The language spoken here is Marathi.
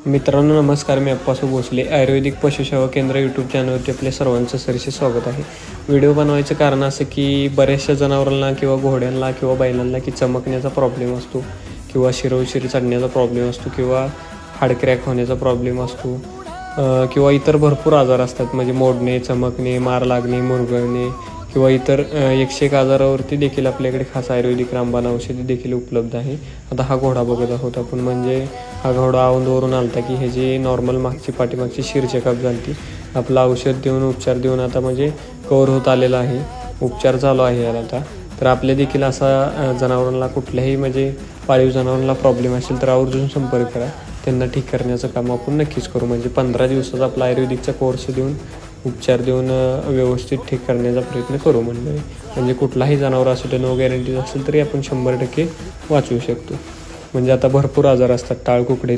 मित्रांनो नमस्कार, मी अप्पासू भोसले. आयुर्वेदिक पशुसेवा केंद्र यूट्यूब चॅनलवरती आपले सर्वांचं सरसे स्वागत आहे. व्हिडिओ बनवायचं कारण असं की बऱ्याचशा जनावरांना किंवा घोड्यांना किंवा बैलांना की चमकण्याचा प्रॉब्लेम असतो किंवा शिरवशिरी चढण्याचा प्रॉब्लेम असतो किंवा हाडक्रॅक होण्याचा प्रॉब्लेम असतो किंवा इतर भरपूर आजार असतात, म्हणजे मोडणे, चमकणे, मार लागणे, मुरगळणे किंवा इतर 101 आजारावरती देखील आपल्याकडे खास आयुर्वेदिक रामबाण औषधी देखील उपलब्ध आहे. आता हा घोडा बघत आहोत आपण, म्हणजे हा घोडा औंधवरून आलता की हे जी नॉर्मल पाठीमागची शिर चेकअप झाली, आपलं औषध देऊन उपचार देऊन आता म्हणजे कवर होत आलेला आहे, उपचार चालू आहे याला आता. तर आपल्या देखील असा जनावरांना कुठल्याही म्हणजे पाळीव जनावरांना प्रॉब्लेम असेल तर आवर्जून संपर्क करा. त्यांना ठीक करण्याचं काम आपण नक्कीच करू. म्हणजे 15 दिवसाचा आपला आयुर्वेदिकचा कोर्स देऊन उपचार देऊन व्यवस्थित ठीक करण्याचा प्रयत्न करू. म्हणजे कुठलाही जनावर असू दे, नो गॅरंटी असेल तरी आपण 100% वाचवू शकतो. म्हणजे आता भरपूर आजार असतात, टाळकुकडे